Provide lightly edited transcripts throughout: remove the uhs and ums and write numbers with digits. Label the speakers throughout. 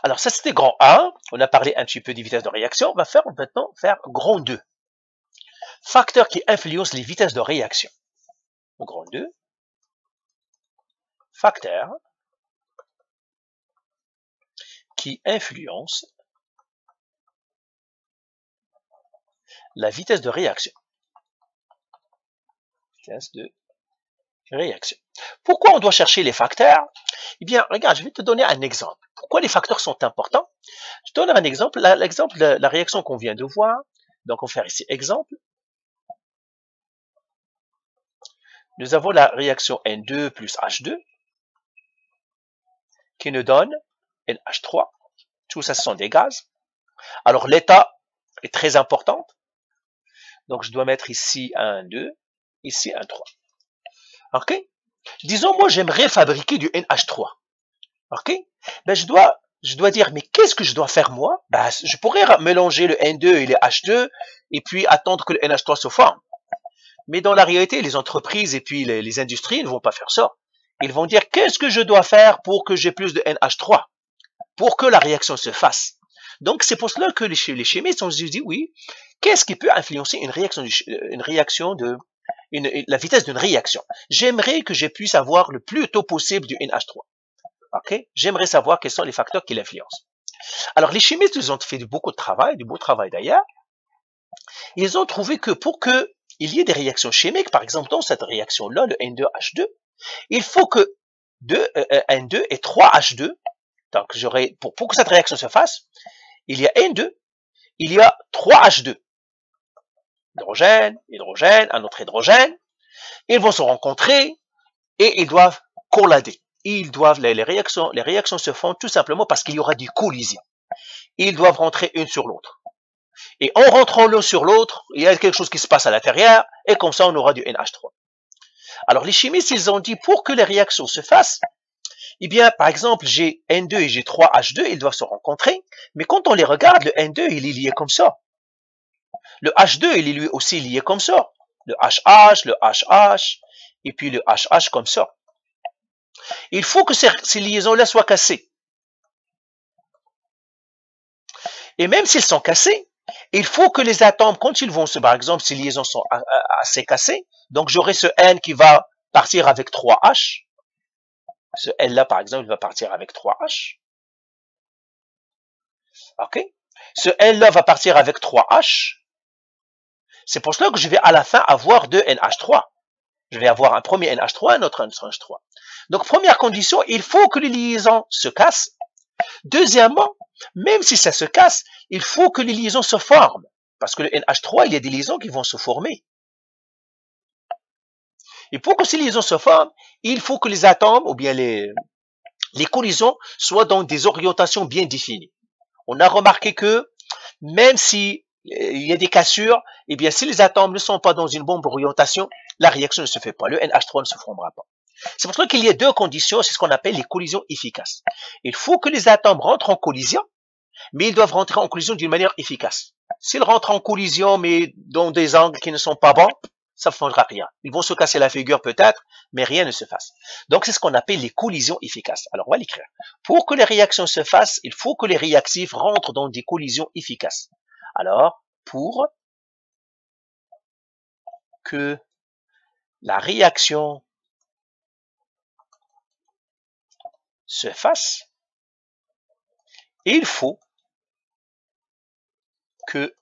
Speaker 1: Alors ça c'était grand 1, on a parlé un petit peu des vitesses de réaction, on va maintenant faire grand 2. Facteurs qui influencent les vitesses de réaction. Grand 2, facteurs qui influencent la vitesse de réaction. Vitesse de réaction. Pourquoi on doit chercher les facteurs? Eh bien, regarde, je vais te donner un exemple. Pourquoi les facteurs sont importants? Je te donne un exemple, l'exemple de la réaction qu'on vient de voir. Donc, on va faire ici exemple. Nous avons la réaction N2 plus H2 qui nous donne NH3. Tout ça, ce sont des gaz. Alors, l'état est très important. Donc, je dois mettre ici un 2, ici un 3. OK? Disons, moi, j'aimerais fabriquer du NH3. OK? Ben, je dois dire, mais qu'est-ce que je dois faire, moi? Ben, je pourrais mélanger le N2 et le H2 et puis attendre que le NH3 se forme. Mais dans la réalité, les entreprises et puis les industries ne vont pas faire ça. Ils vont dire, qu'est-ce que je dois faire pour que j'ai plus de NH3? Pour que la réaction se fasse. Donc, c'est pour cela que les chimistes ont dit, oui, qu'est-ce qui peut influencer une réaction la vitesse d'une réaction? J'aimerais que je puisse avoir le plus tôt possible du NH3. OK? J'aimerais savoir quels sont les facteurs qui l'influencent. Alors, les chimistes, ils ont fait beaucoup de travail, du beau travail d'ailleurs. Ils ont trouvé que pour qu'il y ait des réactions chimiques, par exemple, dans cette réaction-là, le N2H2, il faut que N2 et 3H2, donc pour que cette réaction se fasse, il y a N2, il y a 3H2. Hydrogène, hydrogène, un autre hydrogène. Ils vont se rencontrer et ils doivent collader. Les réactions se font tout simplement parce qu'il y aura des collisions. Ils doivent rentrer une sur l'autre. Et en rentrant l'un sur l'autre, il y a quelque chose qui se passe à l'intérieur, et comme ça, on aura du NH3. Alors, les chimistes, ils ont dit, pour que les réactions se fassent, eh bien, par exemple, j'ai N2 et j'ai 3H2, ils doivent se rencontrer, mais quand on les regarde, le N2, il est lié comme ça. Le H2, il est lui aussi lié comme ça. Le HH, le HH, et puis le HH comme ça. Il faut que ces liaisons-là soient cassées. Et même s'ils sont cassés, il faut que les atomes, quand ils vont par exemple, ces liaisons sont assez cassées, donc j'aurai ce N qui va partir avec 3H. Ce N-là, par exemple, il va partir avec 3H. OK? Ce N-là va partir avec 3H. C'est pour cela que je vais à la fin avoir deux NH3. Je vais avoir un premier NH3, un autre NH3. Donc, première condition, il faut que les liaisons se cassent. Deuxièmement, même si ça se casse, il faut que les liaisons se forment. Parce que le NH3, il y a des liaisons qui vont se former. Et pour que ces liaisons se forment, il faut que les atomes, ou bien les collisions, soient dans des orientations bien définies. On a remarqué que, même si il y a des cassures, eh bien, si les atomes ne sont pas dans une bonne orientation, la réaction ne se fait pas. Le NH3 ne se formera pas. C'est pour ça qu'il y a deux conditions, c'est ce qu'on appelle les collisions efficaces. Il faut que les atomes rentrent en collision, mais ils doivent rentrer en collision d'une manière efficace. S'ils rentrent en collision, mais dans des angles qui ne sont pas bons, ça ne fera rien. Ils vont se casser la figure peut-être, mais rien ne se fasse. Donc, c'est ce qu'on appelle les collisions efficaces. Alors, on va l'écrire. Pour que les réactions se fassent, il faut que les réactifs rentrent dans des collisions efficaces. Alors, pour que la réaction se fasse, il faut que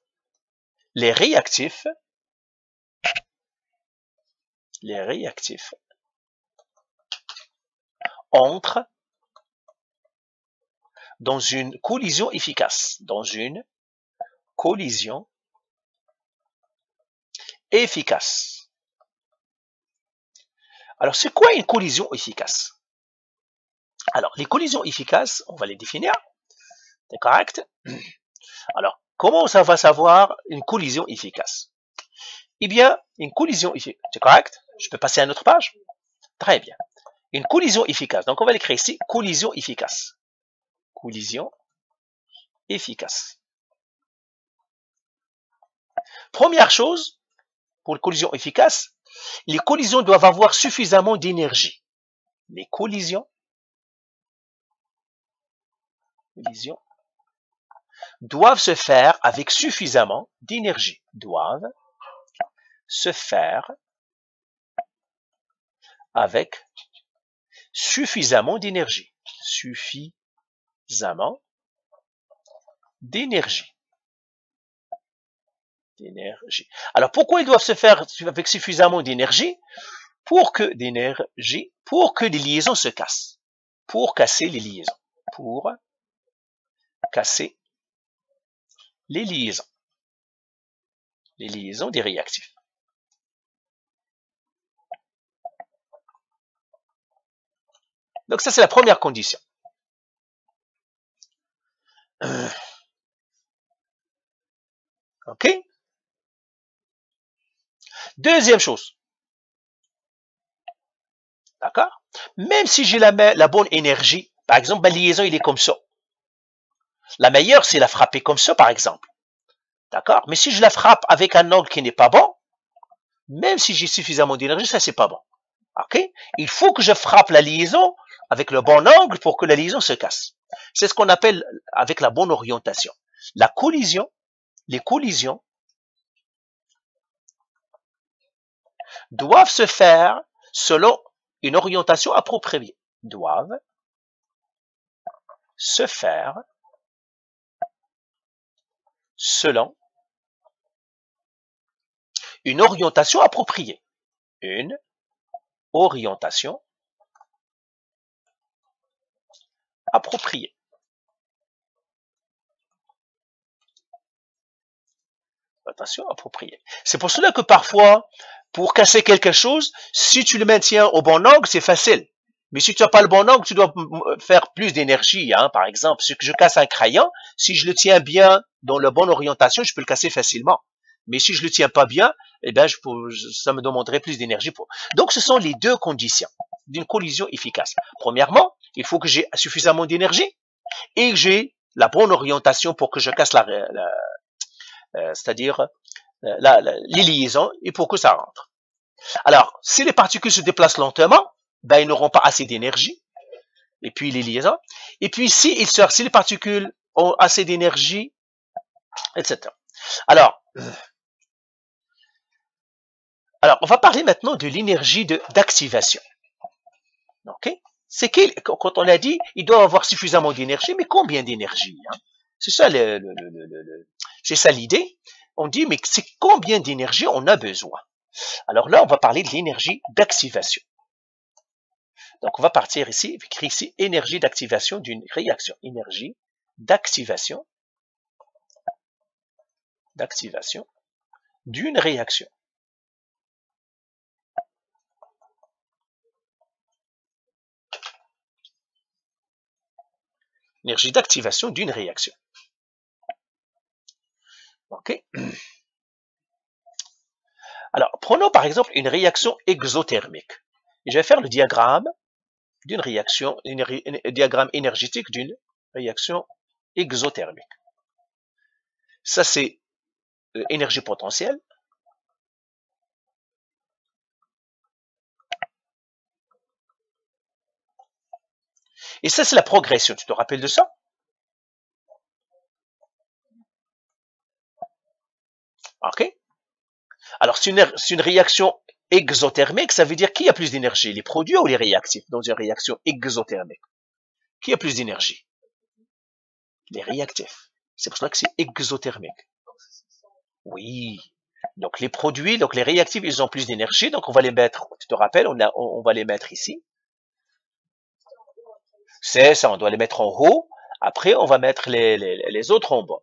Speaker 1: les réactifs entrent dans une collision efficace. Dans une collision efficace. Alors, c'est quoi une collision efficace? Alors, les collisions efficaces, on va les définir. C'est correct? Alors, comment ça va savoir une collision efficace? Eh bien, une collision efficace, c'est correct? Je peux passer à une autre page? Très bien. Une collision efficace. Donc, on va l'écrire ici, collision efficace. Collision efficace. Première chose, pour une collision efficace, les collisions doivent avoir suffisamment d'énergie. Les collisions collisions, doivent se faire avec suffisamment d'énergie. Doivent se faire avec suffisamment d'énergie. Suffisamment d'énergie. Alors, pourquoi ils doivent se faire avec suffisamment d'énergie? Pour que les liaisons se cassent. Pour casser les liaisons. Pour casser les liaisons. Les liaisons des réactifs. Donc ça, c'est la première condition. OK? Deuxième chose. D'accord? Même si j'ai la bonne énergie, par exemple, ma liaison, il est comme ça. La meilleure, c'est la frapper comme ça, par exemple. D'accord? Mais si je la frappe avec un angle qui n'est pas bon, même si j'ai suffisamment d'énergie, ça, c'est pas bon. OK? Il faut que je frappe la liaison avec le bon angle pour que la liaison se casse. C'est ce qu'on appelle avec la bonne orientation. La collision, les collisions doivent se faire selon une orientation appropriée. Doivent se faire selon une orientation appropriée. Une orientation appropriée. Orientation appropriée. C'est pour cela que parfois, pour casser quelque chose, si tu le maintiens au bon angle, c'est facile. Mais si tu n'as pas le bon angle, tu dois faire plus d'énergie. Hein. Par exemple, si je casse un crayon, si je le tiens bien dans la bonne orientation, je peux le casser facilement. Mais si je le tiens pas bien, eh ben, ça me demanderait plus d'énergie. Donc, ce sont les deux conditions d'une collision efficace. Premièrement, il faut que j'ai suffisamment d'énergie et que j'ai la bonne orientation pour que je casse c'est-à-dire les liaisons et pour que ça rentre. Alors, si les particules se déplacent lentement, ben, ils n'auront pas assez d'énergie. Et puis les liaisons. Et puis si les particules ont assez d'énergie, etc. Alors, on va parler maintenant de l'énergie d'activation. OK? C'est quand on a dit, il doit avoir suffisamment d'énergie, mais combien d'énergie? Hein? C'est ça c'est ça l'idée. On dit, mais c'est combien d'énergie on a besoin? Alors là, on va parler de l'énergie d'activation. Donc, on va partir ici, écrire ici, énergie d'activation d'une réaction. Énergie d'activation d'une réaction. Énergie d'activation d'une réaction. OK? Alors, prenons par exemple une réaction exothermique. Et je vais faire le diagramme d'une réaction, un diagramme énergétique d'une réaction exothermique. Ça, c'est énergie potentielle. Et ça, c'est la progression. Tu te rappelles de ça? OK? Alors, c'est une réaction exothermique, ça veut dire qui a plus d'énergie, les produits ou les réactifs dans une réaction exothermique? Qui a plus d'énergie? Les réactifs. C'est pour cela que c'est exothermique. Oui. Donc, les produits, donc les réactifs, ils ont plus d'énergie, donc on va les mettre, tu te rappelles, on va les mettre ici. C'est ça, on doit les mettre en haut. Après, on va mettre les autres en bas.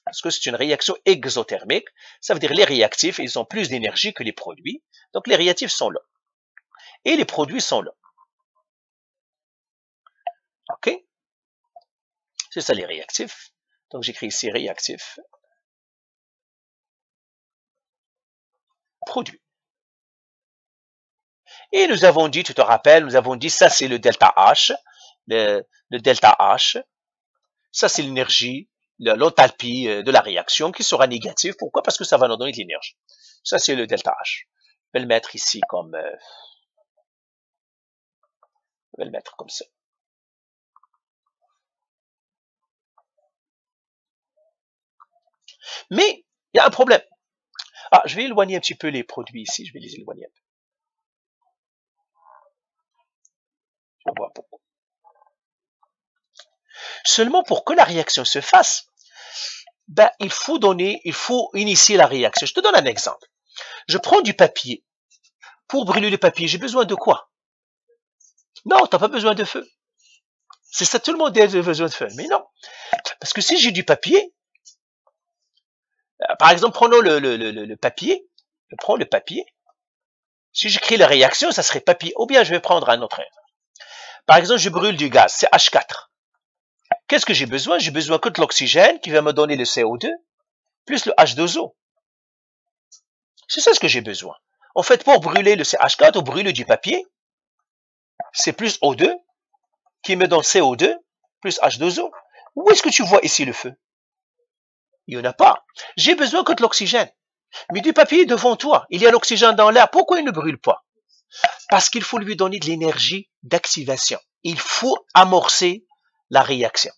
Speaker 1: Parce que c'est une réaction exothermique. Ça veut dire les réactifs, ils ont plus d'énergie que les produits. Donc, les réactifs sont là. Et les produits sont là. OK? C'est ça, les réactifs. Donc, j'écris ici réactifs. Produits. Et nous avons dit, tu te rappelles, nous avons dit, ça c'est le delta H. Le delta H. Ça c'est l'énergie, l'enthalpie de la réaction qui sera négative. Pourquoi? Parce que ça va nous donner de l'énergie. Ça c'est le delta H. Je vais le mettre ici comme... je vais le mettre comme ça. Mais il y a un problème. Ah, je vais éloigner un petit peu les produits ici, je vais les éloigner un peu. Je vais voir pourquoi. Seulement pour que la réaction se fasse, ben, il faut initier la réaction. Je te donne un exemple. Je prends du papier. Pour brûler le papier, j'ai besoin de quoi? Non, tu n'as pas besoin de feu. C'est ça, tout le monde a besoin de feu. Mais non. Parce que si j'ai du papier, par exemple, prenons le papier. Je prends le papier. Si j'écris la réaction, ça serait papier. Ou bien je vais prendre un autre. Par exemple, je brûle du gaz, c'est H4. Qu'est-ce que j'ai besoin? J'ai besoin que de l'oxygène qui va me donner le CO2, plus le H2O. C'est ça ce que j'ai besoin. En fait, pour brûler le CH4 ou brûler du papier, c'est plus O2 qui me donne CO2 plus H2O. Où est-ce que tu vois ici le feu? Il n'y en a pas. J'ai besoin que de l'oxygène. Mais du papier devant toi, il y a l'oxygène dans l'air. Pourquoi il ne brûle pas? Parce qu'il faut lui donner de l'énergie d'activation. Il faut amorcer la réaction.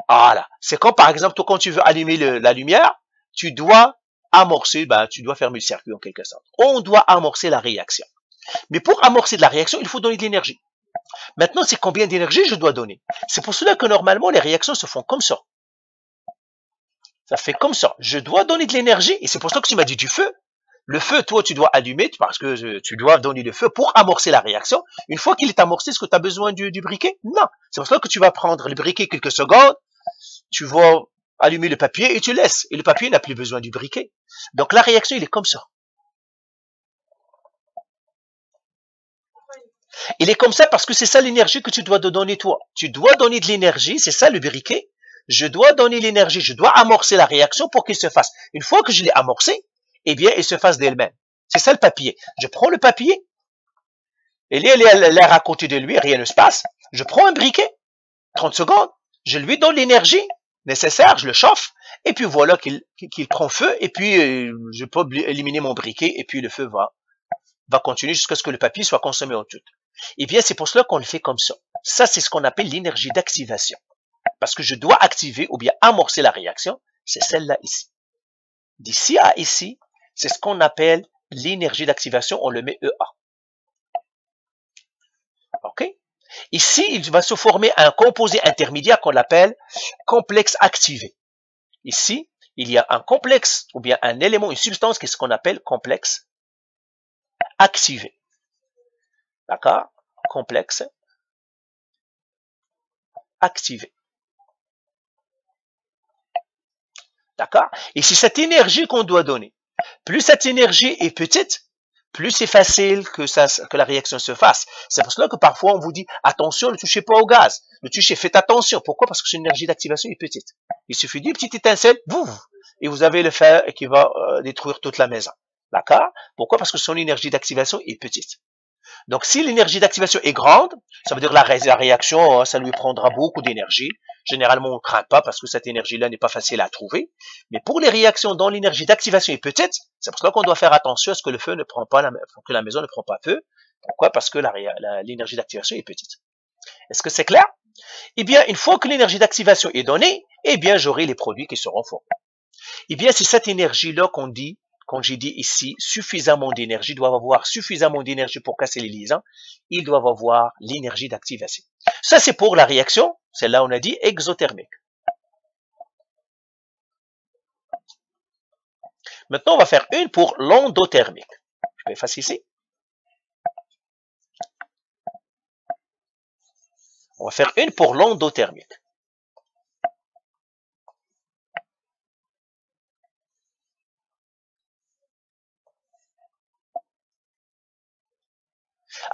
Speaker 1: Voilà. C'est comme par exemple, toi, quand tu veux allumer la lumière, tu dois amorcer, tu dois fermer le circuit en quelque sorte. On doit amorcer la réaction. Mais pour amorcer de la réaction, il faut donner de l'énergie. Maintenant, c'est combien d'énergie je dois donner? C'est pour cela que normalement, les réactions se font comme ça. Ça fait comme ça. Je dois donner de l'énergie, et c'est pour ça que tu m'as dit du feu. Le feu, toi, tu dois allumer, parce que tu dois donner le feu pour amorcer la réaction. Une fois qu'il est amorcé, est-ce que tu as besoin du briquet? Non. C'est pour cela que tu vas prendre le briquet quelques secondes, tu vas allumer le papier et tu laisses. Et le papier n'a plus besoin du briquet. Donc la réaction, il est comme ça. Il est comme ça parce que c'est ça l'énergie que tu dois te donner toi. Tu dois donner de l'énergie, c'est ça le briquet. Je dois donner l'énergie, je dois amorcer la réaction pour qu'il se fasse. Une fois que je l'ai amorcé, eh bien, il se fasse d'elle-même. C'est ça le papier. Je prends le papier, et l'air à côté de lui, rien ne se passe. Je prends un briquet, 30 secondes, je lui donne l'énergie nécessaire, je le chauffe, et puis voilà qu'il prend feu, et puis je peux éliminer mon briquet, et puis le feu va continuer jusqu'à ce que le papier soit consommé en tout. Eh bien, c'est pour cela qu'on le fait comme ça. Ça, c'est ce qu'on appelle l'énergie d'activation. Parce que je dois activer ou bien amorcer la réaction, c'est celle-là ici. D'ici à ici, c'est ce qu'on appelle l'énergie d'activation, on le met EA. OK? Ici, il va se former un composé intermédiaire qu'on appelle complexe activé. Ici, il y a un complexe ou bien un élément, une substance qui est ce qu'on appelle complexe activé. D'accord? Complexe activé. D'accord? Et c'est cette énergie qu'on doit donner. Plus cette énergie est petite, plus c'est facile que la réaction se fasse. C'est pour cela que parfois on vous dit, attention, ne touchez pas au gaz. Ne touchez, faites attention. Pourquoi? Parce que son énergie d'activation est petite. Il suffit d'une petite étincelle, bouf, et vous avez le fer qui va détruire toute la maison. D'accord? Pourquoi? Parce que son énergie d'activation est petite. Donc, si l'énergie d'activation est grande, ça veut dire la réaction, ça lui prendra beaucoup d'énergie. Généralement, on ne craint pas parce que cette énergie-là n'est pas facile à trouver. Mais pour les réactions dont l'énergie d'activation est petite, c'est pour cela qu'on doit faire attention à ce que le feu ne prend pas, que la maison ne prend pas feu. Pourquoi? Parce que l'énergie d'activation est petite. Est-ce que c'est clair? Eh bien, une fois que l'énergie d'activation est donnée, eh bien, j'aurai les produits qui seront formés. Eh bien, c'est cette énergie-là qu'on dit, quand j'ai dit ici, suffisamment d'énergie, doivent avoir suffisamment d'énergie pour casser les liaisons, ils doivent avoir l'énergie d'activation. Ça, c'est pour la réaction, celle-là, on a dit exothermique. Maintenant, on va faire une pour l'endothermique. Je vais effacer ici. On va faire une pour l'endothermique.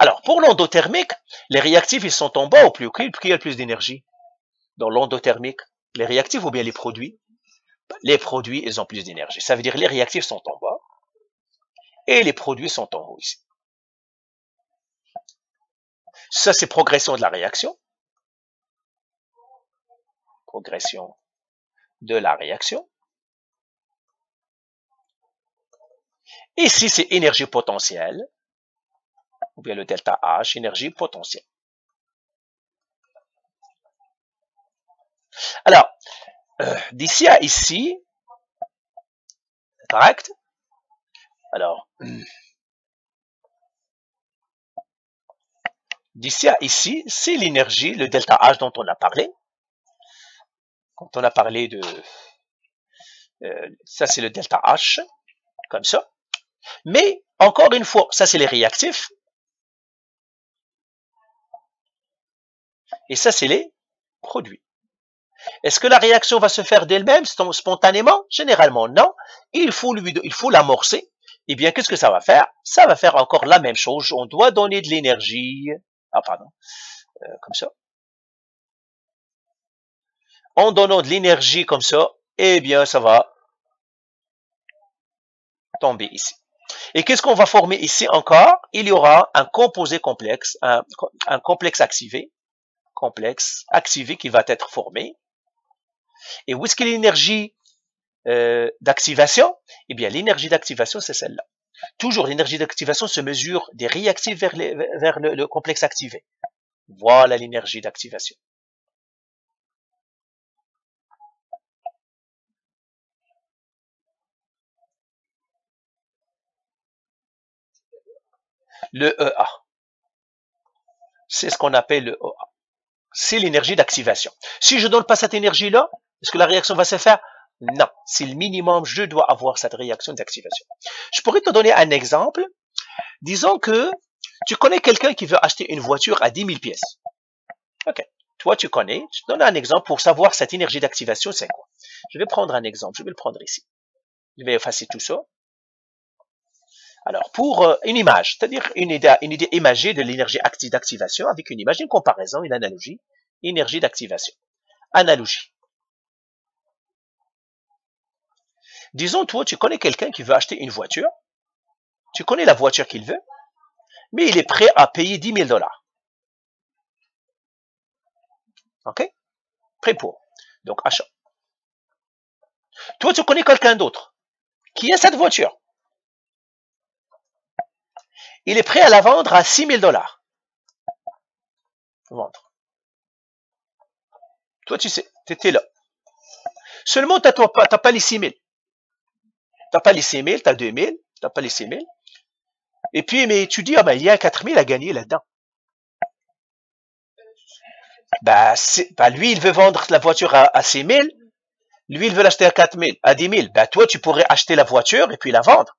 Speaker 1: Alors, pour l'endothermique, les réactifs, ils sont en bas ou plus haut? Qui a le plus d'énergie? Dans l'endothermique, les réactifs ou bien les produits? Les produits, ils ont plus d'énergie. Ça veut dire que les réactifs sont en bas et les produits sont en haut ici. Ça, c'est progression de la réaction. Progression de la réaction. Ici, c'est énergie potentielle, ou bien le delta H, énergie potentielle. Alors, d'ici à ici, Correct? Alors, d'ici à ici, c'est l'énergie, le delta H dont on a parlé. Quand on a parlé de... ça, c'est le delta H, comme ça. Mais, encore une fois, ça, c'est les réactifs. Et ça, c'est les produits. Est-ce que la réaction va se faire d'elle-même, spontanément? Généralement, non. Il faut l'amorcer. Eh bien, qu'est-ce que ça va faire? Ça va faire encore la même chose. On doit donner de l'énergie. Ah, pardon. Comme ça. En donnant de l'énergie comme ça, eh bien, ça va tomber ici. Et qu'est-ce qu'on va former ici encore? Il y aura un composé complexe, un complexe activé qui va être formé. Et où est-ce qu'il y a l'énergie d'activation? Eh bien, l'énergie d'activation, c'est celle-là. Toujours, l'énergie d'activation se mesure des réactifs vers le complexe activé. Voilà l'énergie d'activation. Le EA. C'est ce qu'on appelle le EA. C'est l'énergie d'activation. Si je ne donne pas cette énergie-là, est-ce que la réaction va se faire? Non. C'est le minimum, je dois avoir cette réaction d'activation. Je pourrais te donner un exemple. Disons que tu connais quelqu'un qui veut acheter une voiture à 10 000 pièces. OK. Toi, tu connais. Je te donne un exemple pour savoir cette énergie d'activation, c'est quoi. Je vais prendre un exemple. Je vais le prendre ici. Je vais effacer tout ça. Alors, pour une image, c'est-à-dire une idée imagée de l'énergie d'activation avec une image, une comparaison, une analogie, énergie d'activation. Analogie. Disons, toi, tu connais quelqu'un qui veut acheter une voiture. Tu connais la voiture qu'il veut, mais il est prêt à payer 10 000 $. OK? Prêt pour. Donc, achat. Toi, tu connais quelqu'un d'autre qui a cette voiture. Il est prêt à la vendre à 6 000 $. Vendre. Toi, tu sais, tu étais là. Seulement, tu n'as pas les 6 000. Tu n'as pas les 6 000, tu as 2 000, tu n'as pas les 6 000. Et puis, mais tu dis, ah ben, il y a 4 000 à gagner là-dedans. Ben, lui, il veut vendre la voiture à 6 000. Lui, il veut l'acheter à 4 000, à 10 000. Ben, toi, tu pourrais acheter la voiture et puis la vendre.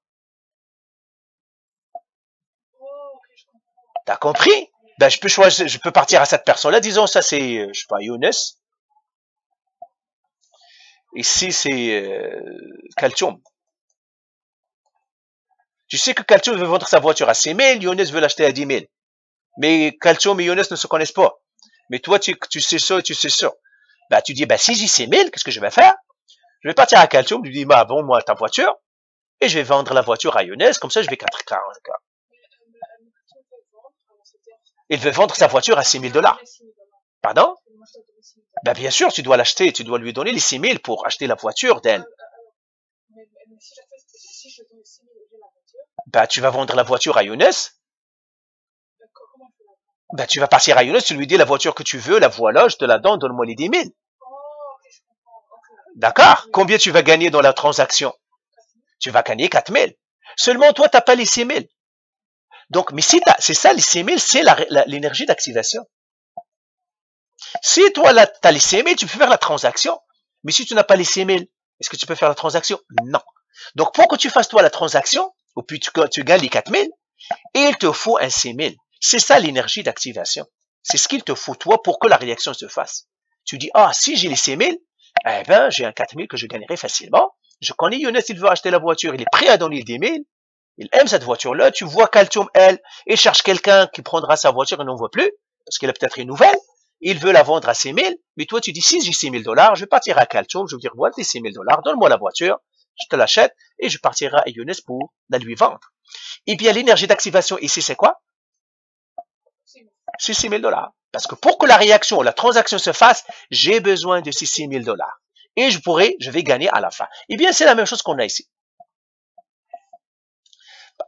Speaker 1: T'as compris? Ben, je peux choisir, je peux partir à cette personne-là. Disons, ça, c'est, je sais pas, Younes. Ici, c'est Kaltoum. Tu sais que Kaltoum veut vendre sa voiture à 6 000, Younes veut l'acheter à 10 000. Mais Kaltoum et Younes ne se connaissent pas. Mais toi, tu sais ça et tu sais ça. Ben, tu dis, ben, si j'ai 6 000, qu'est-ce que je vais faire? Je vais partir à Kaltoum, je lui dis, bah, bon, moi, ta voiture, et je vais vendre la voiture à Younes, comme ça, je vais 40 $. Il veut vendre sa voiture à 6 000 $. Pardon? Ben, bien sûr, tu dois l'acheter, tu dois lui donner les 6 000 pour acheter la voiture d'elle. Ben, tu vas vendre la voiture à Younes. Ben, tu vas partir à Younes, tu lui dis la voiture que tu veux, la voilà, je te la donne, donne-moi les 10 000. D'accord? Combien tu vas gagner dans la transaction? Tu vas gagner 4 000. Seulement, toi, tu n'as pas les 6 000. Donc, mais si c'est ça, les 6 000, c'est l'énergie d'activation. Si toi, là, tu as les 6 000, tu peux faire la transaction. Mais si tu n'as pas les 6 000, est-ce que tu peux faire la transaction? Non. Donc, pour que tu fasses, toi, la transaction, ou puis tu gagnes les 4 000, il te faut un 6 000. C'est ça l'énergie d'activation. C'est ce qu'il te faut, toi, pour que la réaction se fasse. Tu dis, ah, si j'ai les 6 000, eh ben, j'ai un 4 000 que je gagnerai facilement. Je connais Younes, il veut acheter la voiture, il est prêt à donner 10 000. Il aime cette voiture-là. Tu vois Kaltoum, elle, il cherche quelqu'un qui prendra sa voiture et n'en voit plus, parce qu'elle a peut-être une nouvelle. Il veut la vendre à 6 000, mais toi, tu dis, si j'ai 6 000 $, je vais partir à Kaltoum, je vais dire, voilà, tes 6 000 $, donne-moi la voiture, je te l'achète, et je partirai à Younes pour la lui vendre. Eh bien, l'énergie d'activation ici, c'est quoi? C'est 6 000 $. Parce que pour que la réaction, la transaction se fasse, j'ai besoin de ces 6 000 $. Et je vais gagner à la fin. Eh bien, c'est la même chose qu'on a ici.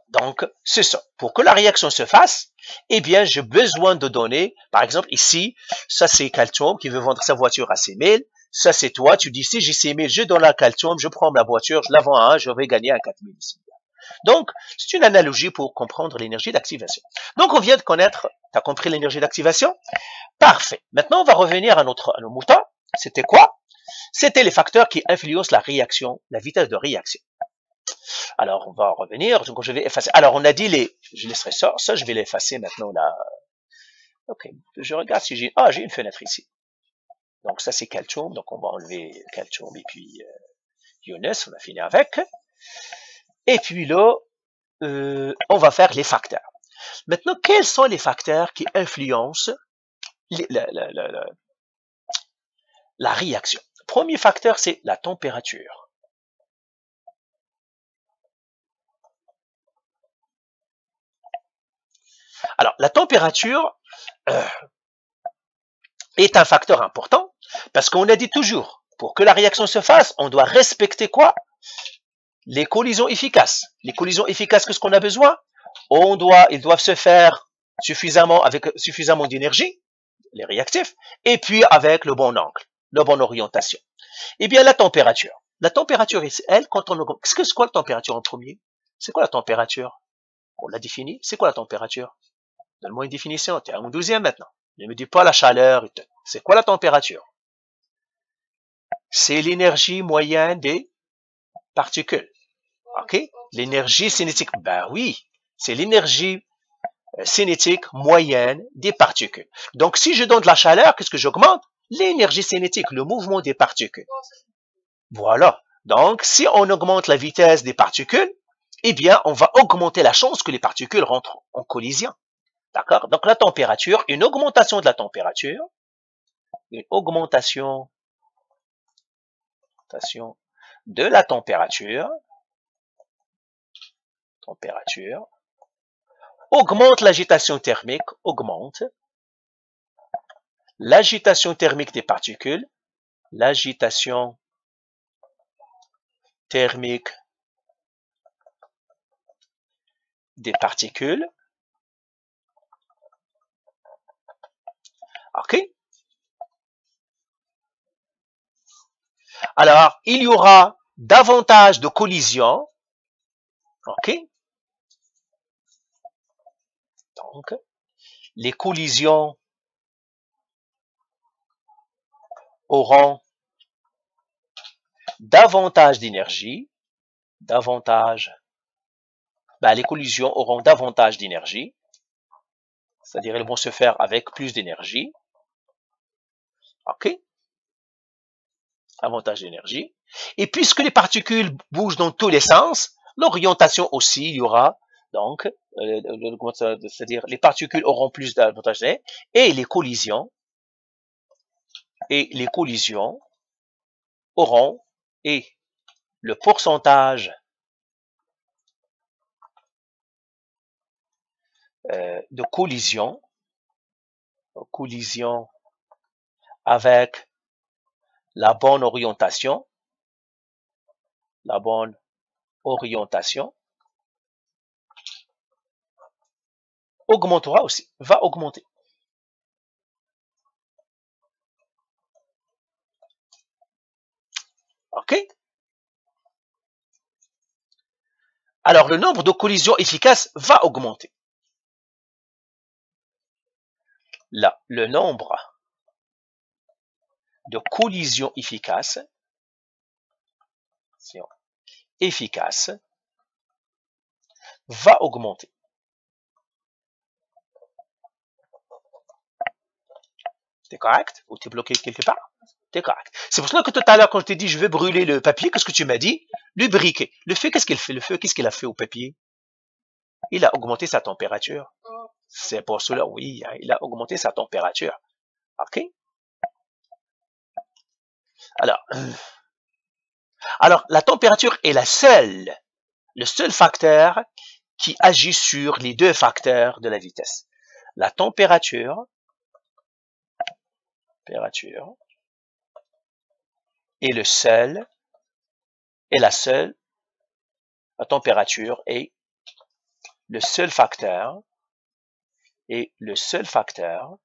Speaker 1: Donc, c'est ça. Pour que la réaction se fasse, eh bien, j'ai besoin de donner, par exemple, ici, ça c'est Kaltoum qui veut vendre sa voiture à 6 000. Ça, c'est toi. Tu dis, si j'ai 6 000, je donne un calcium, je prends ma voiture, je la vends à 1, je vais gagner un 4 000 ici. Donc, c'est une analogie pour comprendre l'énergie d'activation. Donc, on vient de connaître, tu as compris l'énergie d'activation? Parfait. Maintenant, on va revenir à nos moutons. C'était quoi? C'était les facteurs qui influencent la réaction, la vitesse de réaction. Alors, on va revenir. Donc, je vais effacer. Alors, on a dit je laisserai ça. Ça, je vais l'effacer maintenant là. Ok. Je regarde si j'ai, j'ai une fenêtre ici. Donc, ça, c'est calcium. Donc, on va enlever calcium et puis, Younes, on a fini avec. Et puis là, on va faire les facteurs. Maintenant, quels sont les facteurs qui influencent la réaction? Le premier facteur, c'est la température. Alors, la température est un facteur important parce qu'on a dit toujours, pour que la réaction se fasse, on doit respecter quoi? Les collisions efficaces. Les collisions efficaces, qu'est-ce qu'on a besoin? Ils doivent se faire avec suffisamment d'énergie, les réactifs, et puis avec le bon angle, la bonne orientation. Eh bien, la température. La température, elle, quand on augmente, c'est quoi la température en premier? C'est quoi la température? On l'a définie. C'est quoi la température? Donne-moi une définition. Tu es à 1/12e maintenant. Ne me dis pas la chaleur. C'est quoi la température? C'est l'énergie moyenne des particules. OK? L'énergie cinétique. Ben oui, c'est l'énergie cinétique moyenne des particules. Donc, si je donne de la chaleur, qu'est-ce que j'augmente? L'énergie cinétique, le mouvement des particules. Voilà. Donc, si on augmente la vitesse des particules, eh bien, on va augmenter la chance que les particules rentrent en collision. D'accord? Donc, la température, une augmentation de la température, une augmentation de la température, augmente l'agitation thermique, augmente l'agitation thermique des particules, l'agitation thermique des particules. OK? Alors, il y aura davantage de collisions. OK? Donc, les collisions auront davantage d'énergie, les collisions auront davantage d'énergie, c'est-à-dire elles vont se faire avec plus d'énergie. OK? Avantage d'énergie. Et puisque les particules bougent dans tous les sens, l'orientation aussi, il y aura donc, c'est-à-dire les particules auront plus d'avantage et les collisions auront le pourcentage de collision avec la bonne orientation, augmentera aussi, va augmenter. OK? Alors, le nombre de collisions efficaces va augmenter. Là, le nombre de collisions efficaces va augmenter. T'es correct? Ou t'es bloqué quelque part? T'es correct. C'est pour cela que tout à l'heure, quand je t'ai dit je vais brûler le papier, qu'est-ce que tu m'as dit? Le briquet. Le feu, qu'est-ce qu'il fait? Le feu, qu'est-ce qu'il a fait au papier? Il a augmenté sa température. C'est pour cela, oui, il a augmenté sa température. OK? Alors, la température est le seul facteur qui agit sur les deux facteurs de la vitesse. La température est la température est le seul facteur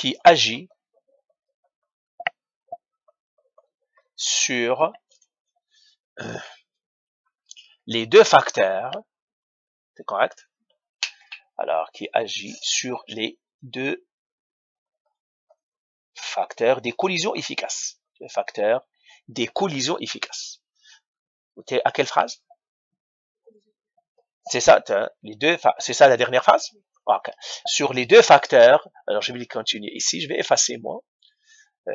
Speaker 1: qui agit sur les deux facteurs, c'est correct? Alors, qui agit sur les deux facteurs des collisions efficaces. Les facteurs des collisions efficaces. T'es à quelle phrase? C'est ça, c'est ça la dernière phrase? Okay. Sur les deux facteurs, alors je vais continuer ici, je vais effacer moi. Je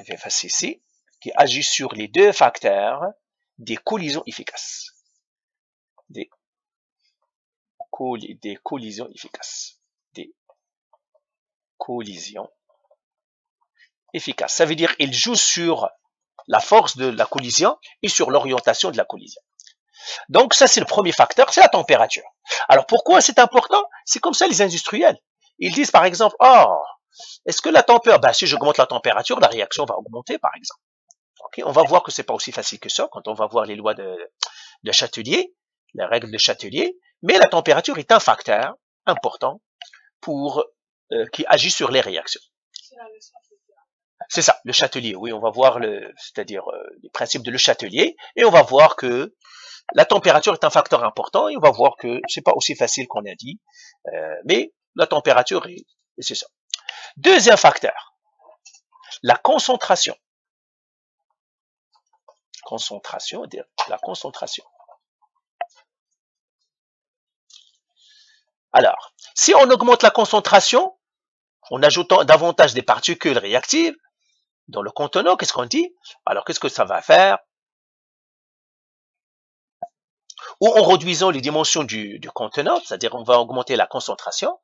Speaker 1: vais effacer ici, qui agit sur les deux facteurs des collisions efficaces. Des collisions efficaces. Des collisions efficaces. Ça veut dire qu'il joue sur la force de la collision et sur l'orientation de la collision. Donc ça, c'est le premier facteur, c'est la température. Alors pourquoi c'est important? C'est comme ça les industriels. Ils disent par exemple, oh, est-ce que la température, ben, si j'augmente la température, la réaction va augmenter par exemple. Okay, on va voir que c'est pas aussi facile que ça quand on va voir les lois de Châtelier, les règles de Châtelier, mais la température est un facteur important pour qui agit sur les réactions. C'est ça, le Châtelier, oui, on va voir c'est-à-dire les principes de Le Châtelier, et on va voir que la température est un facteur important, et on va voir que c'est pas aussi facile qu'on a dit, mais la température, c'est ça. Deuxième facteur, la concentration. La concentration. Alors, si on augmente la concentration, en ajoutant davantage des particules réactives dans le contenant, qu'est-ce qu'on dit? Alors, qu'est-ce que ça va faire? Ou en réduisant les dimensions du contenant, c'est-à-dire on va augmenter la concentration,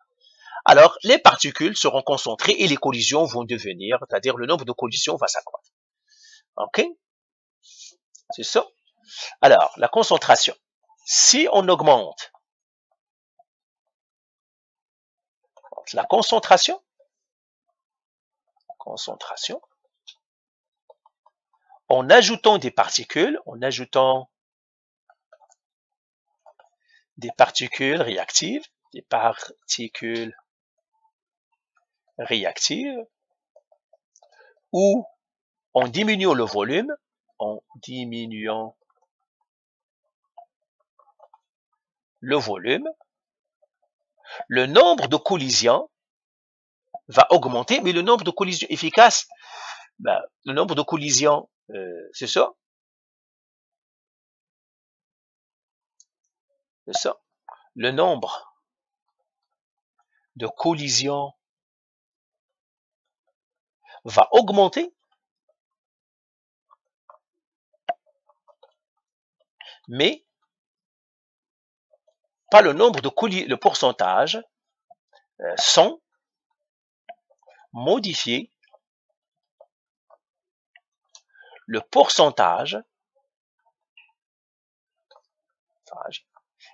Speaker 1: alors les particules seront concentrées et les collisions vont devenir, c'est-à-dire le nombre de collisions va s'accroître. Ok? C'est ça. Alors, la concentration. Si on augmente la concentration, en ajoutant des particules, réactives, ou en diminuant le volume, le nombre de collisions va augmenter, mais le nombre de collisions efficaces, ben, le nombre de collisions, c'est ça. C'est ça. Le nombre de collisions va augmenter, mais pas le nombre de collisions, le pourcentage, sans modifier le pourcentage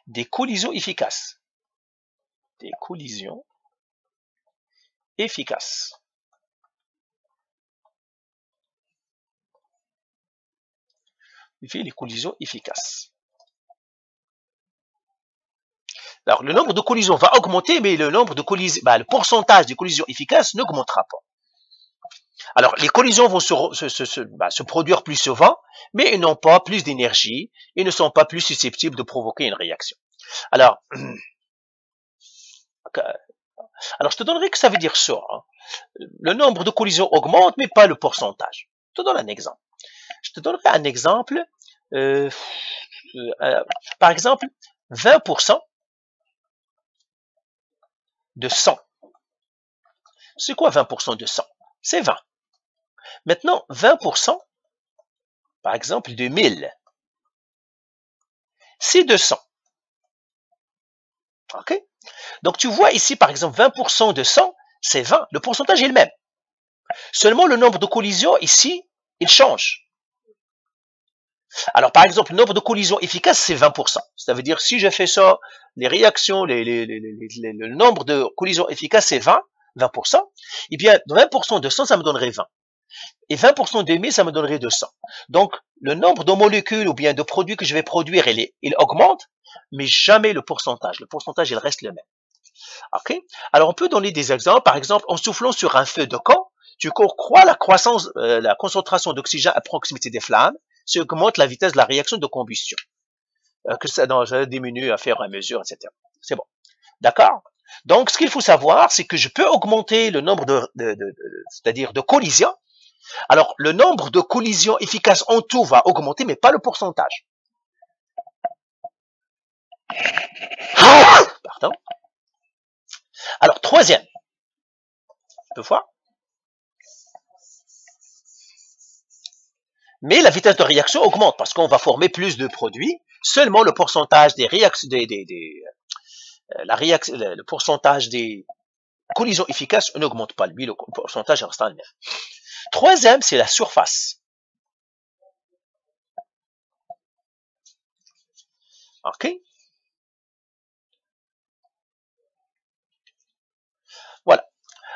Speaker 1: des collisions efficaces. Les collisions efficaces. Alors, le nombre de collisions va augmenter, mais le nombre de collisions, le pourcentage des collisions efficaces n'augmentera pas. Alors, les collisions vont se produire plus souvent, mais ils n'ont pas plus d'énergie et ne sont pas plus susceptibles de provoquer une réaction. Alors, je te donnerai que ça veut dire ça. Hein. Le nombre de collisions augmente, mais pas le pourcentage. Je te donne un exemple. Je te donnerai un exemple. Par exemple, 20% de 100. C'est quoi 20% de 100? C'est 20. Maintenant, 20%, par exemple, de 1000, c'est 200. OK? Donc, tu vois ici, par exemple, 20% de 100, c'est 20. Le pourcentage est le même. Seulement, le nombre de collisions, ici, il change. Alors, par exemple, le nombre de collisions efficaces, c'est 20%. Ça veut dire, si je fais ça, les réactions, le nombre de collisions efficaces, c'est 20%. Eh bien, 20% de 100, ça me donnerait 20. Et 20% de 1000, ça me donnerait 200. Donc, le nombre de molécules ou bien de produits que je vais produire, il augmente, mais jamais le pourcentage. Le pourcentage, il reste le même. Ok. Alors, on peut donner des exemples. Par exemple, en soufflant sur un feu de camp, tu crois la concentration d'oxygène à proximité des flammes, ce qui augmente la vitesse de la réaction de combustion. Que ça diminue à fur et à mesure, etc. C'est bon. D'accord? Donc, ce qu'il faut savoir, c'est que je peux augmenter le nombre c'est-à-dire de collisions. Alors, le nombre de collisions efficaces en tout va augmenter, mais pas le pourcentage. Pardon. Alors, troisième. Deux fois. Mais la vitesse de réaction augmente parce qu'on va former plus de produits. Seulement le pourcentage des réactions, le pourcentage des collisions efficaces n'augmente pas. Lui, le pourcentage reste en même. Troisième, c'est la surface. OK? Voilà.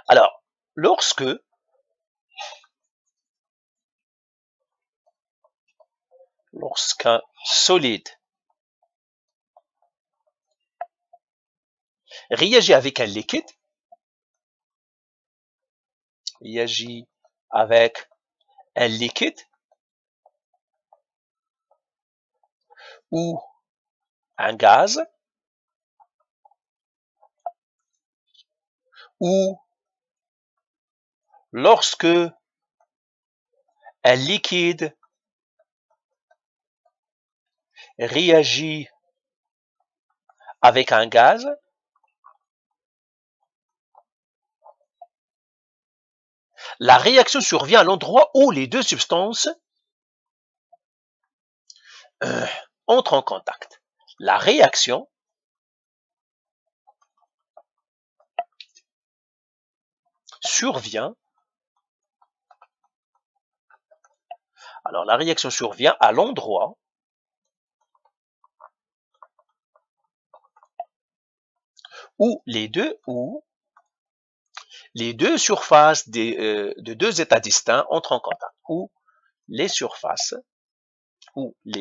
Speaker 1: Alors, lorsqu'un solide réagit avec un liquide, ou un gaz, ou lorsque un liquide réagit avec un gaz, la réaction survient à l'endroit où les deux substances entrent en contact. La réaction survient. Alors, la réaction survient à l'endroit où les deux surfaces de deux états distincts entrent en contact. Les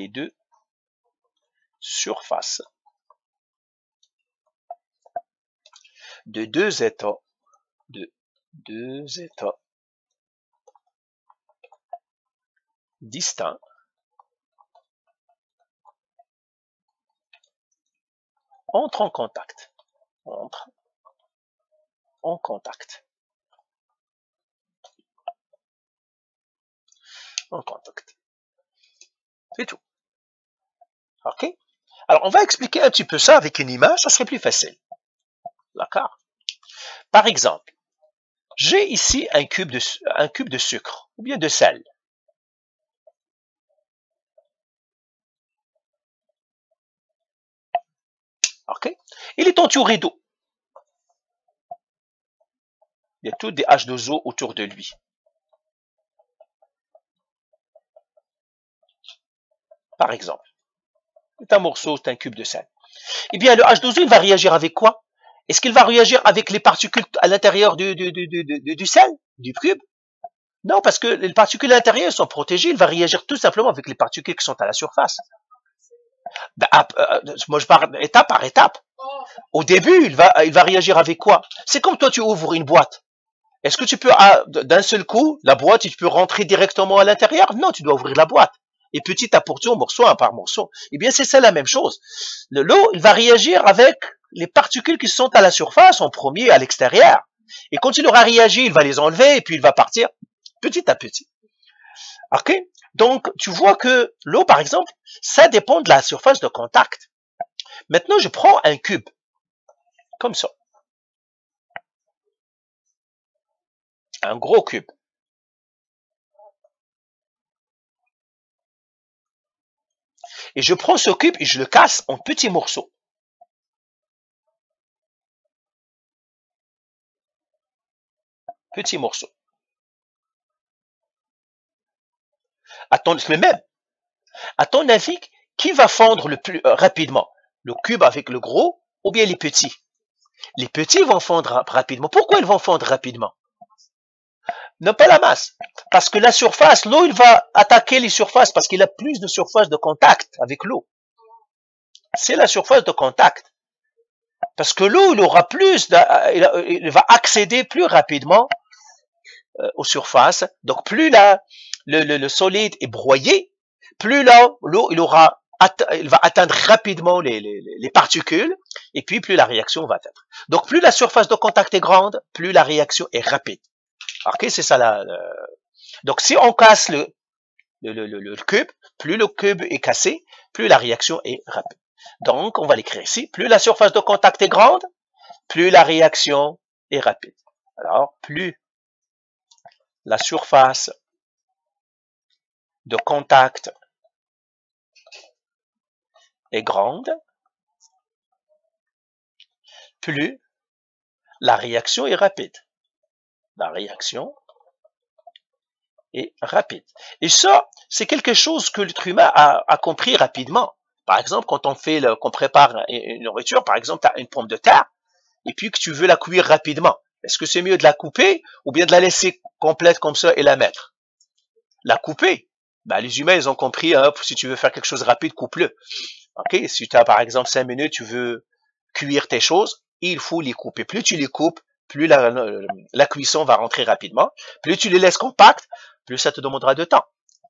Speaker 1: deux surfaces de deux états distincts entrent en contact. C'est tout. OK? Alors, on va expliquer un petit peu ça avec une image, ça serait plus facile. D'accord? Par exemple, j'ai ici un cube de sucre, ou bien de sel. OK? Il est entouré d'eau. Il y a toutes des H2O autour de lui. Par exemple, c'est un morceau, c'est un cube de sel. Eh bien, le H2O, il va réagir avec quoi? Est-ce qu'il va réagir avec les particules à l'intérieur du sel, du cube? Non, parce que les particules à l'intérieur sont protégées, il va réagir tout simplement avec les particules qui sont à la surface. Moi, je parle étape par étape. Au début, il va réagir avec quoi? C'est comme toi, tu ouvres une boîte. Est-ce que tu peux, d'un seul coup, la boîte, tu peux rentrer directement à l'intérieur? Non, tu dois ouvrir la boîte. Et petit à petit, morceau par morceau. Eh bien, c'est ça la même chose. L'eau, il va réagir avec les particules qui sont à la surface, en premier, à l'extérieur. Et quand il aura réagi, il va les enlever, et puis il va partir petit à petit. OK? Donc, tu vois que l'eau, par exemple, ça dépend de la surface de contact. Maintenant, je prends un cube, comme ça. Un gros cube. Et je prends ce cube et je le casse en petits morceaux. Petits morceaux. À ton avis, qui va fondre le plus rapidement? Le cube avec le gros ou bien les petits? Les petits vont fondre rapidement. Pourquoi ils vont fondre rapidement? Non, pas la masse. Parce que la surface, l'eau, il va attaquer les surfaces parce qu'il a plus de surface de contact avec l'eau. C'est la surface de contact. Parce que l'eau, il aura il va accéder plus rapidement aux surfaces. Donc plus le solide est broyé, plus l'eau il va atteindre rapidement les particules, et puis plus la réaction va être. Donc plus la surface de contact est grande, plus la réaction est rapide. Ok, c'est ça donc si on casse le cube, plus le cube est cassé, plus la réaction est rapide. Donc on va l'écrire ici, plus la surface de contact est grande, plus la réaction est rapide. Alors plus la surface de contact est grande, plus la réaction est rapide. La réaction est rapide. Et ça, c'est quelque chose que l'être humain a compris rapidement. Par exemple, quand qu'on prépare une nourriture, par exemple, tu as une pomme de terre, et puis que tu veux la cuire rapidement. Est-ce que c'est mieux de la couper ou bien de la laisser complète comme ça et la mettre? La couper. Ben, les humains, ils ont compris, hein, si tu veux faire quelque chose de rapide, coupe-le. Ok, si tu as par exemple 5 minutes, tu veux cuire tes choses, il faut les couper. Plus tu les coupes, plus la cuisson va rentrer rapidement. Plus tu les laisses compactes, plus ça te demandera de temps.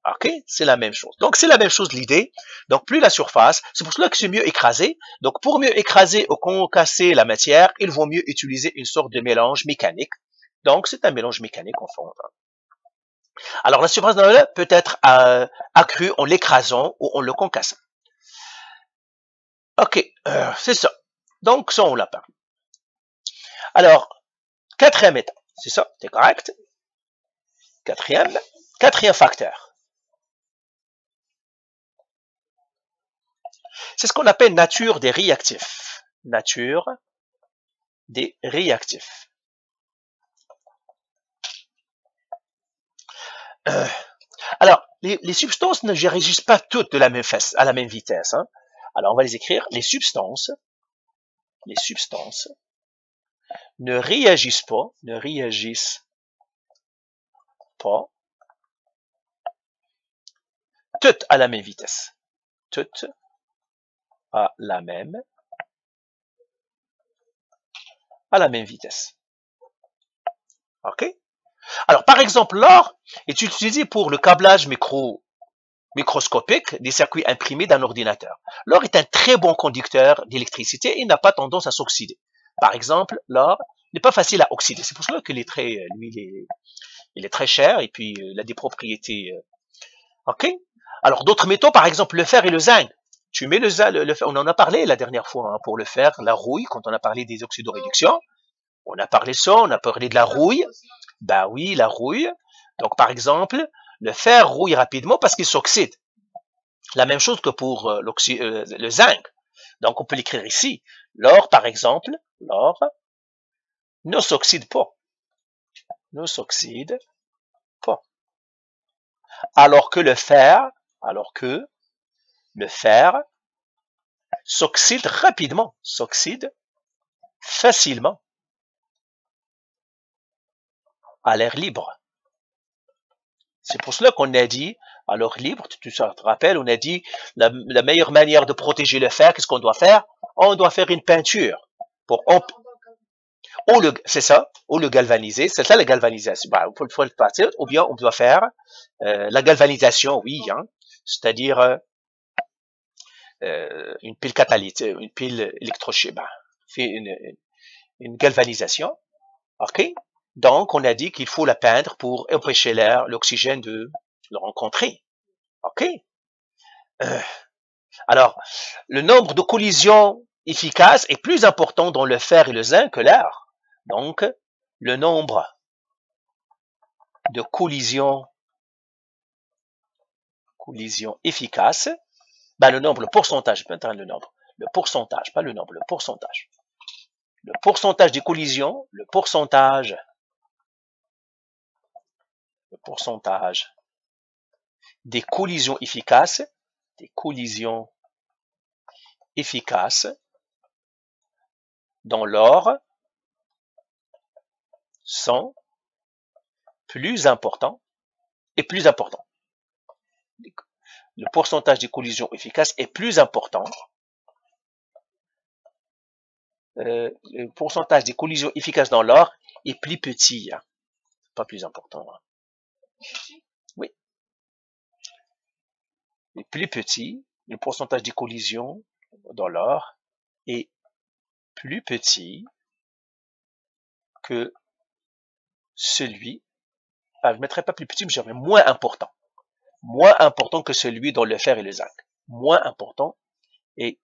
Speaker 1: Ok, c'est la même chose. Donc c'est la même chose l'idée. Donc plus la surface, c'est pour cela que c'est mieux écraser. Donc pour mieux écraser ou concasser la matière, il vaut mieux utiliser une sorte de mélange mécanique. Donc c'est un mélange mécanique en fond. Alors la surface peut être accrue en l'écrasant ou en le concassant. Ok, c'est ça. Donc ça on l'a pas. Alors, quatrième étape, c'est ça, c'est correct. Quatrième facteur. C'est ce qu'on appelle nature des réactifs. Nature des réactifs. Alors, les substances ne réagissent pas toutes à la même vitesse. Hein. Alors, on va les écrire. Les substances ne réagissent pas toutes à la même vitesse. Toutes à la même vitesse. OK? Alors, par exemple, l'or est utilisé pour le câblage microscopique des circuits imprimés d'un ordinateur. L'or est un très bon conducteur d'électricité et n'a pas tendance à s'oxyder. Par exemple, l'or n'est pas facile à oxyder. C'est pour cela qu'il est il est très cher et puis il a des propriétés. OK? Alors, d'autres métaux, par exemple, le fer et le zinc. Tu mets le fer, on en a parlé la dernière fois, hein, pour le fer, la rouille, quand on a parlé des oxydoréductions. On a parlé ça, on a parlé de la rouille. Ben oui, la rouille. Donc, par exemple, le fer rouille rapidement parce qu'il s'oxyde. La même chose que pour le zinc. Donc, on peut l'écrire ici. L'or, par exemple, l'or ne s'oxyde pas. Ne s'oxyde pas. Alors que le fer s'oxyde rapidement, s'oxyde facilement à l'air libre. C'est pour cela qu'on a dit, à l'air libre, tu te rappelles, on a dit la meilleure manière de protéger le fer, qu'est-ce qu'on doit faire? On doit faire une peinture pour c'est ça, ou le galvaniser, c'est ça la galvanisation. Ben, il faut le partir, ou bien on doit faire la galvanisation, oui, hein, c'est-à-dire une pile catalytique, une pile électrochimique, ben, fait une galvanisation, ok? Donc, on a dit qu'il faut la peindre pour empêcher l'air, l'oxygène de le rencontrer, ok? Alors, le nombre de collisions efficaces est plus important dans le fer et le zinc que l'air. Donc, le nombre de collisions efficaces, ben le pourcentage, maintenant le pourcentage, pas le nombre, le pourcentage. Le pourcentage des collisions, le pourcentage des collisions efficaces, dans l'or sont plus importants et plus importants. Le pourcentage des collisions efficaces est plus important le pourcentage des collisions efficaces dans l'or est plus petit. Hein. Pas plus important. Hein. Oui. est plus petit, le pourcentage des collisions dans l'or est plus petit que celui, je ne mettrai pas plus petit, mais je dirais moins important que celui dans le fer et le zinc, moins important et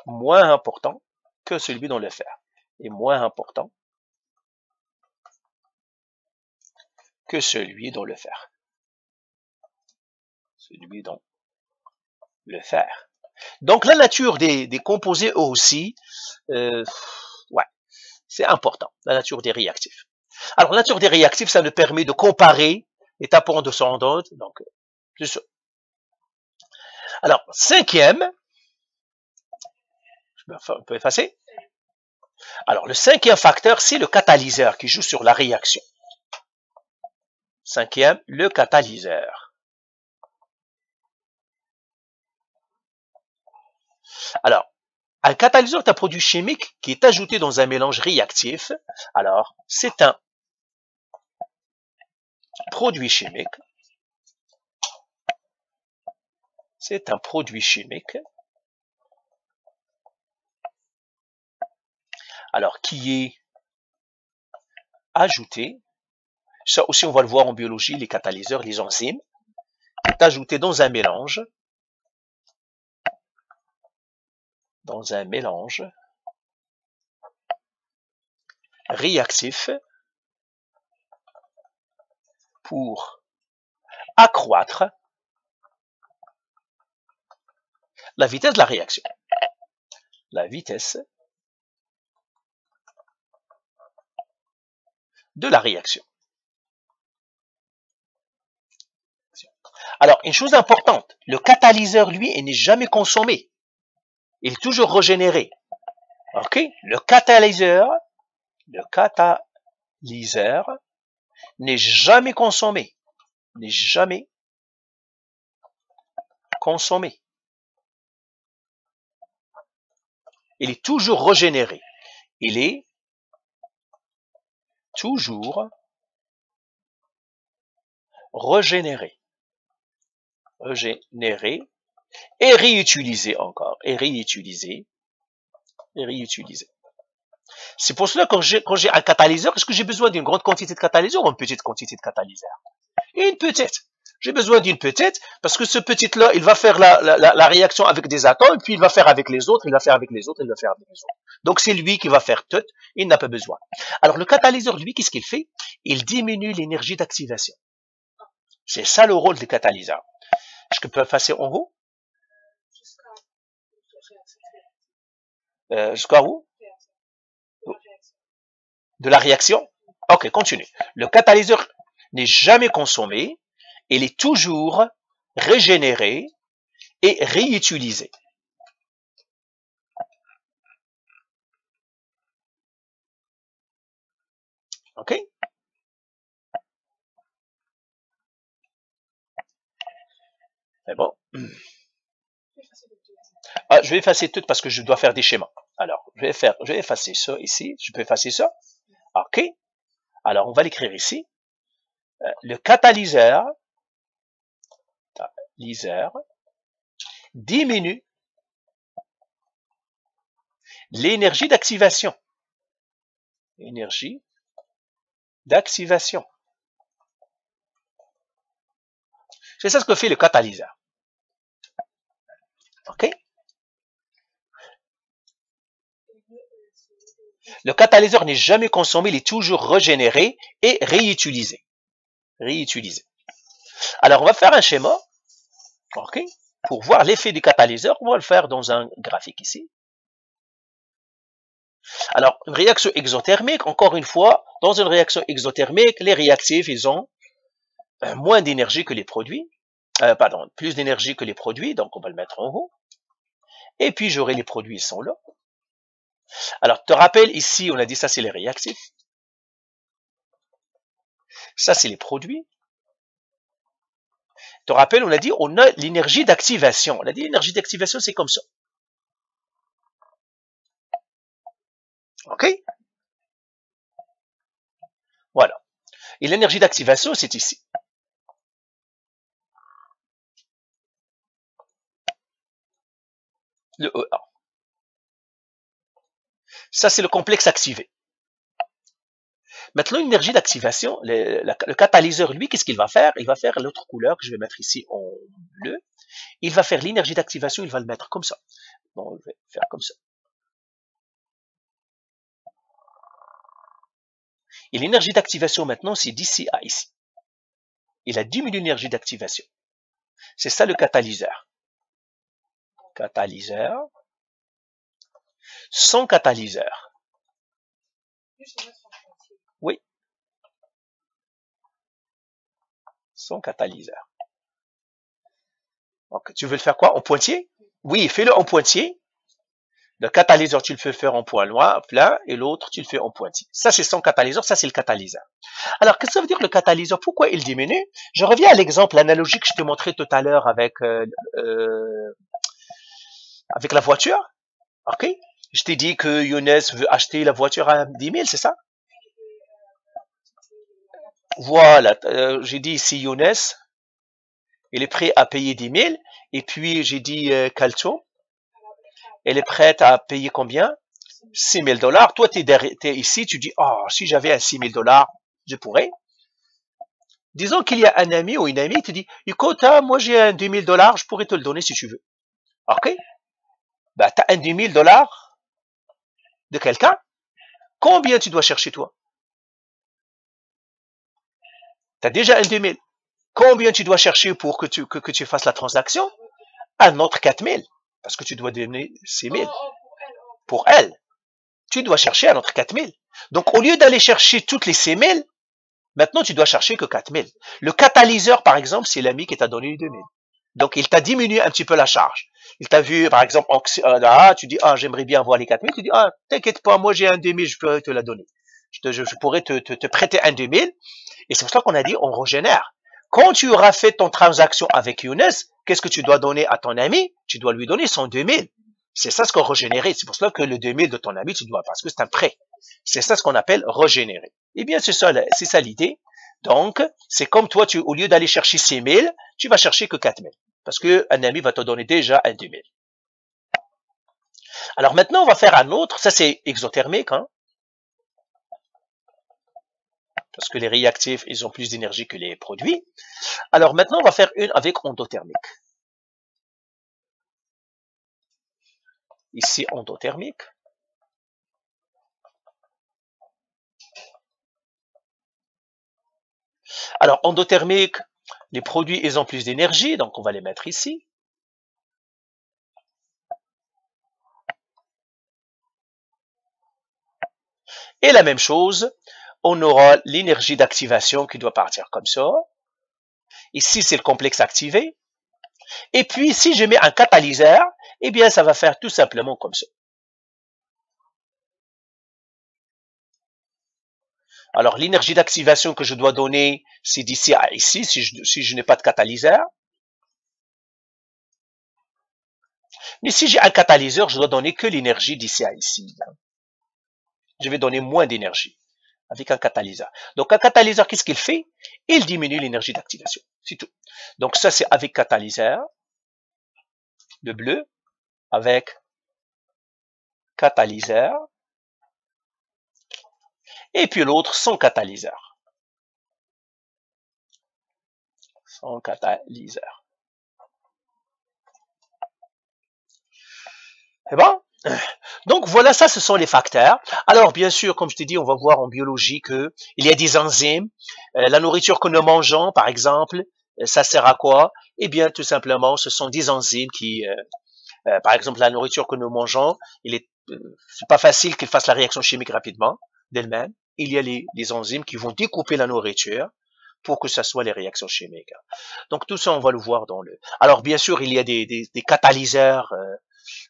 Speaker 1: moins important que celui dans le fer, et moins important que celui dans le fer, celui dans le fer. Donc la nature des composés eux aussi, ouais, c'est important, la nature des réactifs. Alors la nature des réactifs, ça nous permet de comparer les tapons de son dose, donc c'est ça. Alors cinquième, on peut effacer. Alors le cinquième facteur, c'est le catalyseur qui joue sur la réaction. Cinquième, le catalyseur. Alors, un catalyseur est un produit chimique qui est ajouté dans un mélange réactif. Alors, c'est un produit chimique. C'est un produit chimique. Alors, qui est ajouté. Ça aussi, on va le voir en biologie, les catalyseurs, les enzymes. Est ajouté dans un mélange. Réactif pour accroître la vitesse de la réaction. La vitesse de la réaction. Alors, une chose importante, le catalyseur, lui, il n'est jamais consommé. Il est toujours régénéré. OK? Le catalyseur n'est jamais consommé. N'est jamais consommé. Il est toujours régénéré. Il est toujours régénéré et réutilisé encore, et réutilisé. C'est pour cela que quand j'ai un catalyseur, est-ce que j'ai besoin d'une grande quantité de catalyseur ou une petite quantité de catalyseur? Une petite. J'ai besoin d'une petite, parce que ce petit-là, il va faire la réaction avec des atomes, puis il va faire avec les autres, il va faire avec les autres, il va faire avec les autres. Donc c'est lui qui va faire tout, il n'a pas besoin. Alors le catalyseur, lui, qu'est-ce qu'il fait? Il diminue l'énergie d'activation. C'est ça le rôle du catalyseur. Est-ce que je peux passer en haut? Jusqu'à où? De la réaction? Ok, continue. Le catalyseur n'est jamais consommé, il est toujours régénéré et réutilisé. Ok? C'est bon. Ah, je vais effacer tout parce que je dois faire des schémas. Alors, je vais effacer ça ici. Je peux effacer ça. OK. Alors, on va l'écrire ici. Le catalyseur diminue l'énergie d'activation. Énergie d'activation. C'est ça ce que fait le catalyseur. OK? Le catalyseur n'est jamais consommé, il est toujours régénéré et réutilisé. Alors, on va faire un schéma, OK, pour voir l'effet du catalyseur. On va le faire dans un graphique ici. Alors, une réaction exothermique, encore une fois, dans une réaction exothermique, les réactifs, ils ont moins d'énergie que les produits. Plus d'énergie que les produits, donc on va le mettre en haut. Et puis, j'aurai les produits, ils sont là. Alors, te rappelles, ici, on a dit ça, c'est les réactifs. Ça, c'est les produits. Te rappelles, on a dit, on a l'énergie d'activation. On a dit, l'énergie d'activation, c'est comme ça. OK? Voilà. Et l'énergie d'activation, c'est ici. Le E1. Ça, c'est le complexe activé. Maintenant, l'énergie d'activation, le catalyseur, lui, qu'est-ce qu'il va faire? Il va faire l'autre couleur que je vais mettre ici en bleu. Il va faire l'énergie d'activation, il va le mettre comme ça. Bon, je vais faire comme ça. Et l'énergie d'activation maintenant, c'est d'ici à ici. Il a diminué l'énergie d'activation. C'est ça le catalyseur. Catalyseur. Sans catalyseur. Oui. Sans catalyseur. Donc, tu veux le faire quoi? En pointillé? Oui, fais-le en pointillé. Le catalyseur, tu le fais faire en point noir, plein, et l'autre, tu le fais en pointillé. Ça, c'est sans catalyseur, ça, c'est le catalyseur. Alors, qu'est-ce que ça veut dire le catalyseur? Pourquoi il diminue? Je reviens à l'exemple analogique que je te montrais tout à l'heure avec la voiture. OK? Je t'ai dit que Younes veut acheter la voiture à 10 000, c'est ça? Voilà. J'ai dit ici Younes, il est prêt à payer 10 000. Et puis, j'ai dit Calcio, elle est prête à payer combien? 6 000 $. Toi, tu es ici, tu dis, oh, si j'avais un 6 000 $, je pourrais. Disons qu'il y a un ami ou une amie qui te dit, écoute, hein, moi j'ai un 2 000 $, je pourrais te le donner si tu veux. OK? Ben, tu as un 2 000 $ de quelqu'un. Combien tu dois chercher, toi? Tu as déjà un 2 000. Combien tu dois chercher pour que tu fasses la transaction? Un autre 4 000. Parce que tu dois donner 6 000. Pour elle. Tu dois chercher un autre 4 000. Donc, au lieu d'aller chercher toutes les 6 000, maintenant, tu dois chercher que 4 000. Le catalyseur, par exemple, c'est l'ami qui t'a donné 2 000. Donc, il t'a diminué un petit peu la charge. Il t'a vu, par exemple, tu dis, ah, j'aimerais bien avoir les 4 000. Tu dis, ah, t'inquiète pas, moi j'ai un 2 000, je pourrais te la donner. Je pourrais te prêter un 2 000. Et c'est pour ça qu'on a dit, on régénère. Quand tu auras fait ton transaction avec Younes, qu'est-ce que tu dois donner à ton ami? Tu dois lui donner son 2 000. C'est ça ce qu'on régénérer. C'est pour cela que le 2 000 de ton ami, tu dois, parce que c'est un prêt. C'est ça ce qu'on appelle régénérer. Eh bien, c'est ça l'idée. Donc, c'est comme toi, au lieu d'aller chercher 6 000, tu vas chercher que 4 000. Parce qu'un ami va te donner déjà un 2 000. Alors maintenant, on va faire un autre. Ça, c'est exothermique, hein. Parce que les réactifs, ils ont plus d'énergie que les produits. Alors maintenant, on va faire une avec endothermique. Ici, endothermique. Alors, endothermique, les produits, ils ont plus d'énergie, donc on va les mettre ici. Et la même chose, on aura l'énergie d'activation qui doit partir comme ça. Ici, c'est le complexe activé. Et puis, si je mets un catalyseur, eh bien, ça va faire tout simplement comme ça. Alors, l'énergie d'activation que je dois donner, c'est d'ici à ici, si je n'ai pas de catalyseur. Mais si j'ai un catalyseur, je dois donner que l'énergie d'ici à ici. Je vais donner moins d'énergie avec un catalyseur. Donc, un catalyseur, qu'est-ce qu'il fait? Il diminue l'énergie d'activation. C'est tout. Donc, ça, c'est avec catalyseur. Le bleu, avec catalyseur. Et puis l'autre, sans catalyseur. Sans catalyseur. C'est bon? Donc voilà, ça ce sont les facteurs. Alors bien sûr, comme je t'ai dit, on va voir en biologie que il y a des enzymes. La nourriture que nous mangeons, par exemple, ça sert à quoi? Eh bien, tout simplement, ce sont des enzymes qui, par exemple, la nourriture que nous mangeons, c'est pas facile qu'elle fasse la réaction chimique rapidement d'elle-même. Il y a les enzymes qui vont découper la nourriture pour que ça soit les réactions chimiques. Donc tout ça, on va le voir dans le. Alors bien sûr, il y a des catalyseurs.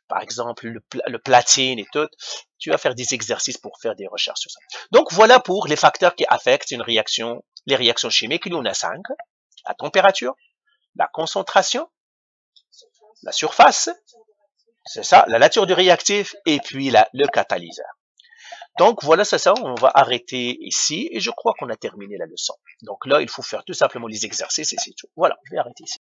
Speaker 1: Par exemple le platine et tout, tu vas faire des exercices pour faire des recherches sur ça. Donc voilà pour les facteurs qui affectent une réaction, les réactions chimiques. Il y en a 5. La température, la concentration, la surface, c'est ça, la nature du réactif et puis le catalyseur. Donc voilà, c'est ça, on va arrêter ici et je crois qu'on a terminé la leçon. Donc là, il faut faire tout simplement les exercices et c'est tout. Voilà, je vais arrêter ici.